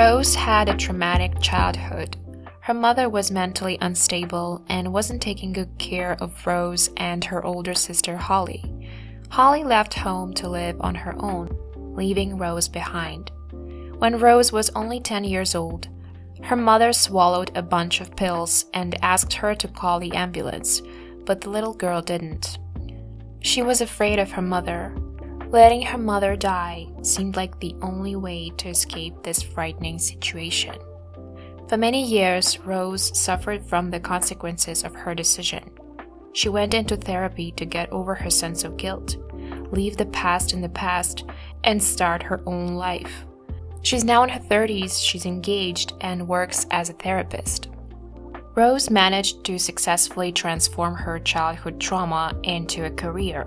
Rose had a traumatic childhood. Her mother was mentally unstable and wasn't taking good care of Rose and her older sister Holly. Holly left home to live on her own, leaving Rose behind. When Rose was only 10 years old, her mother swallowed a bunch of pills and asked her to call the ambulance, but the little girl didn't. She was afraid of her mother. Letting her mother die seemed like the only way to escape this frightening situation. For many years, Rose suffered from the consequences of her decision. She went into therapy to get over her sense of guilt, leave the past in the past, and start her own life. She's now in her 30s, she's engaged, and works as a therapist. Rose managed to successfully transform her childhood trauma into a career.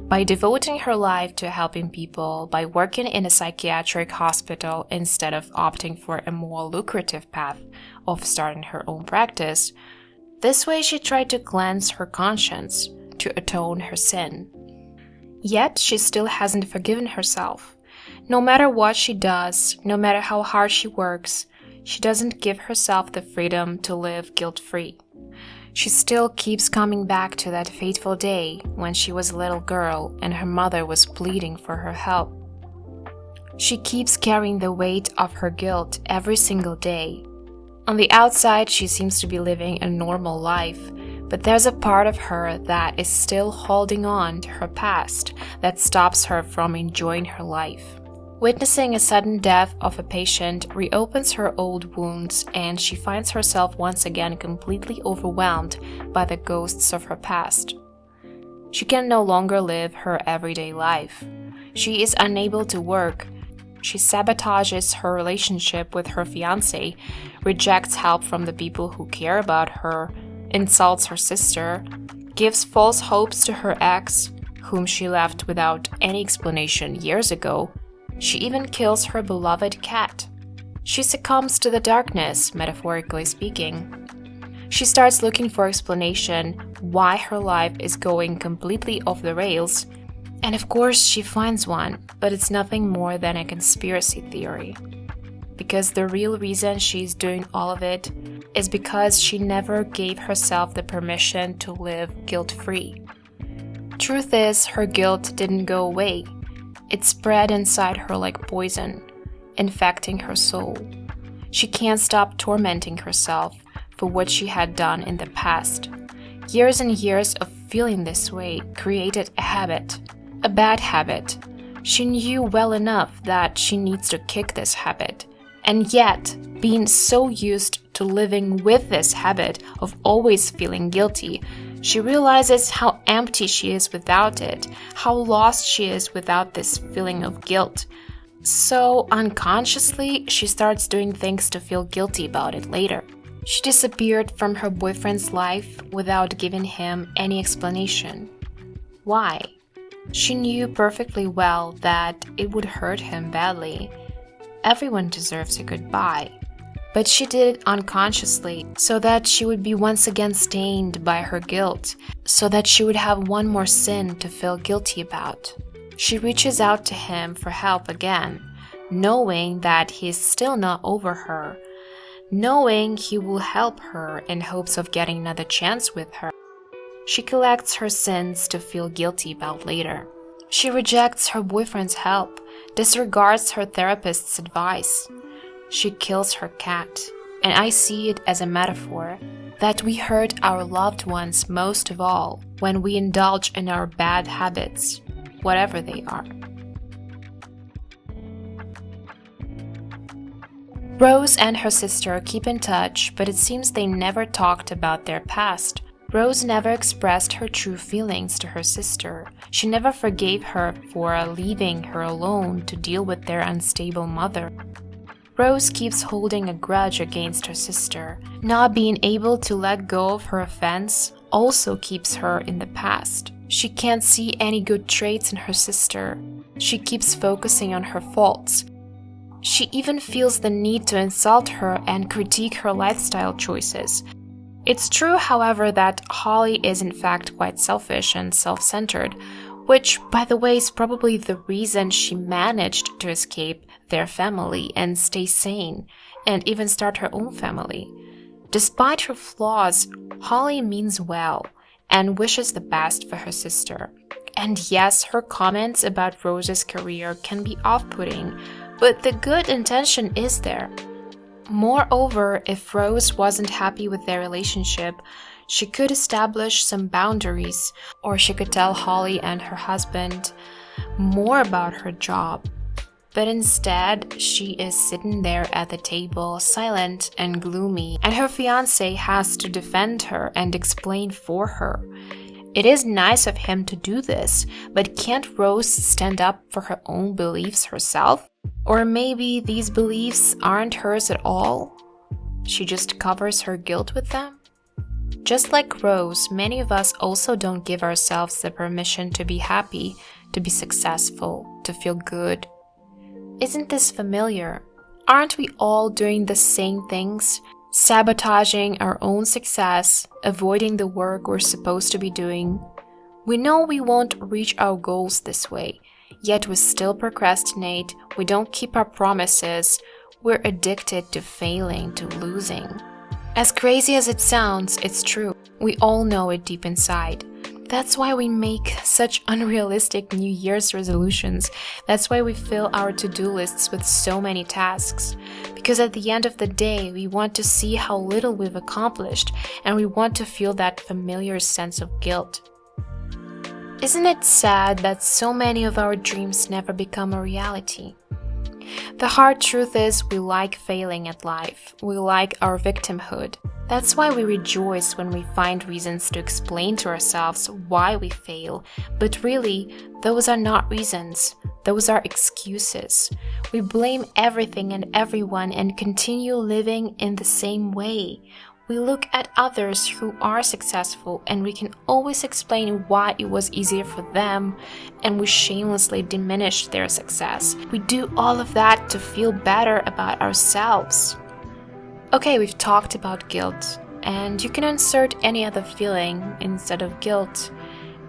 By devoting her life to helping people, by working in a psychiatric hospital instead of opting for a more lucrative path of starting her own practice, this way she tried to cleanse her conscience, to atone her sin. Yet she still hasn't forgiven herself. No matter what she does, no matter how hard she works, she doesn't give herself the freedom to live guilt-free. She still keeps coming back to that fateful day when she was a little girl and her mother was pleading for her help. She keeps carrying the weight of her guilt every single day. On the outside, she seems to be living a normal life, but there's a part of her that is still holding on to her past that stops her from enjoying her life. Witnessing a sudden death of a patient reopens her old wounds, and she finds herself once again completely overwhelmed by the ghosts of her past. She can no longer live her everyday life. She is unable to work. She sabotages her relationship with her fiancé, rejects help from the people who care about her, insults her sister, gives false hopes to her ex, whom she left without any explanation years ago. She even kills her beloved cat. She succumbs to the darkness, metaphorically speaking. She starts looking for explanation why her life is going completely off the rails, and of course she finds one, but it's nothing more than a conspiracy theory. Because the real reason she's doing all of it is because she never gave herself the permission to live guilt-free. Truth is, her guilt didn't go away. It spread inside her like poison, infecting her soul. She can't stop tormenting herself for what she had done in the past. Years and years of feeling this way created a habit, a bad habit. She knew well enough that she needs to kick this habit. And yet, being so used to living with this habit of always feeling guilty, she realizes how empty she is without it, how lost she is without this feeling of guilt. So unconsciously, she starts doing things to feel guilty about it later. She disappeared from her boyfriend's life without giving him any explanation. Why? She knew perfectly well that it would hurt him badly. Everyone deserves a goodbye. But she did it unconsciously, so that she would be once again stained by her guilt, so that she would have one more sin to feel guilty about. She reaches out to him for help again, knowing that he's still not over her, knowing he will help her in hopes of getting another chance with her. She collects her sins to feel guilty about later. She rejects her boyfriend's help, disregards her therapist's advice. She kills her cat, and I see it as a metaphor that we hurt our loved ones most of all when we indulge in our bad habits, whatever they are. Rose and her sister keep in touch, but it seems they never talked about their past. Rose never expressed her true feelings to her sister. She never forgave her for leaving her alone to deal with their unstable mother. Rose keeps holding a grudge against her sister. Not being able to let go of her offense also keeps her in the past. She can't see any good traits in her sister. She keeps focusing on her faults. She even feels the need to insult her and critique her lifestyle choices. It's true, however, that Holly is in fact quite selfish and self-centered, which, by the way, is probably the reason she managed to escape their family and stay sane, and even start her own family. Despite her flaws, Holly means well and wishes the best for her sister. And yes, her comments about Rose's career can be off-putting, but the good intention is there. Moreover, if Rose wasn't happy with their relationship, she could establish some boundaries, or she could tell Holly and her husband more about her job. But instead, she is sitting there at the table, silent and gloomy, and her fiancé has to defend her and explain for her. It is nice of him to do this, but can't Rose stand up for her own beliefs herself? Or maybe these beliefs aren't hers at all? She just covers her guilt with them? Just like Rose, many of us also don't give ourselves the permission to be happy, to be successful, to feel good. Isn't this familiar? Aren't we all doing the same things? Sabotaging our own success, avoiding the work we're supposed to be doing. We know we won't reach our goals this way, yet we still procrastinate, we don't keep our promises, we're addicted to failing, to losing. As crazy as it sounds, it's true. We all know it deep inside. That's why we make such unrealistic New Year's resolutions. That's why we fill our to-do lists with so many tasks. Because at the end of the day, we want to see how little we've accomplished, and we want to feel that familiar sense of guilt. Isn't it sad that so many of our dreams never become a reality? The hard truth is we like failing at life. We like our victimhood. That's why we rejoice when we find reasons to explain to ourselves why we fail. But really, those are not reasons. Those are excuses. We blame everything and everyone and continue living in the same way. We look at others who are successful and we can always explain why it was easier for them, and we shamelessly diminish their success. We do all of that to feel better about ourselves. Okay, we've talked about guilt, and you can insert any other feeling instead of guilt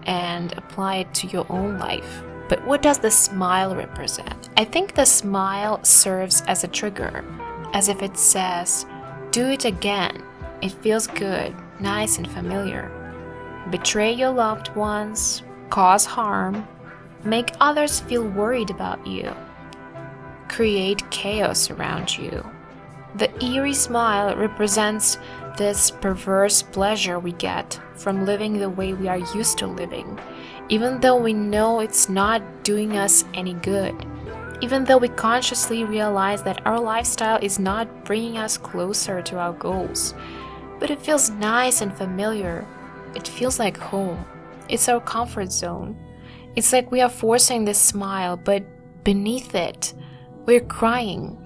and apply it to your own life. But what does the smile represent? I think the smile serves as a trigger, as if it says, do it again. It feels good, nice and familiar. Betray your loved ones, cause harm, make others feel worried about you, create chaos around you. The eerie smile represents this perverse pleasure we get from living the way we are used to living, even though we know it's not doing us any good, even though we consciously realize that our lifestyle is not bringing us closer to our goals. But it feels nice and familiar. It feels like home. It's our comfort zone. It's like we are forcing this smile, but beneath it, we're crying.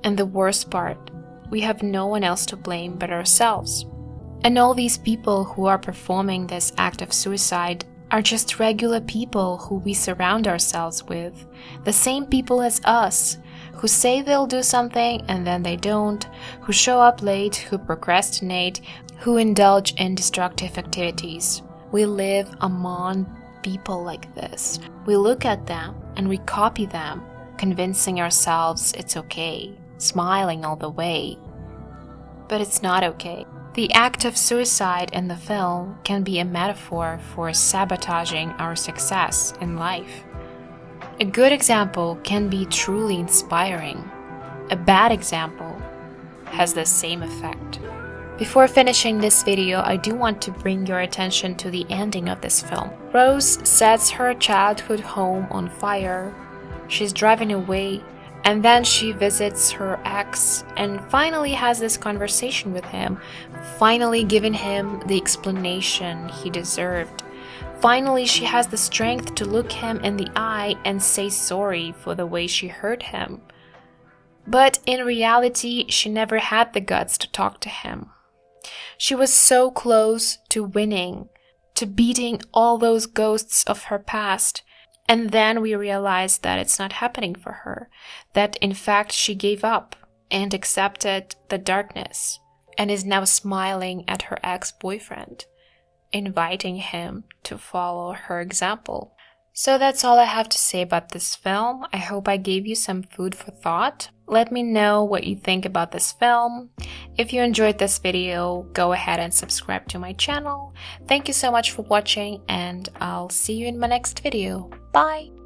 And the worst part, we have no one else to blame but ourselves. And all these people who are performing this act of suicide are just regular people who we surround ourselves with. The same people as us, who say they'll do something and then they don't, who show up late, who procrastinate, who indulge in destructive activities. We live among people like this. We look at them and we copy them, convincing ourselves it's okay, smiling all the way. But it's not okay. The act of suicide in the film can be a metaphor for sabotaging our success in life. A good example can be truly inspiring. A bad example has the same effect. Before finishing this video, I do want to bring your attention to the ending of this film. Rose sets her childhood home on fire. She's driving away, and then she visits her ex and finally has this conversation with him, finally giving him the explanation he deserved. Finally, she has the strength to look him in the eye and say sorry for the way she hurt him. But in reality, she never had the guts to talk to him. She was so close to winning, to beating all those ghosts of her past. And then we realized that it's not happening for her, that in fact she gave up and accepted the darkness and is now smiling at her ex-boyfriend, inviting him to follow her example. So that's all I have to say about this film. I hope I gave you some food for thought. Let me know what you think about this film. If you enjoyed this video, go ahead and subscribe to my channel. Thank you so much for watching, and I'll see you in my next video. Bye!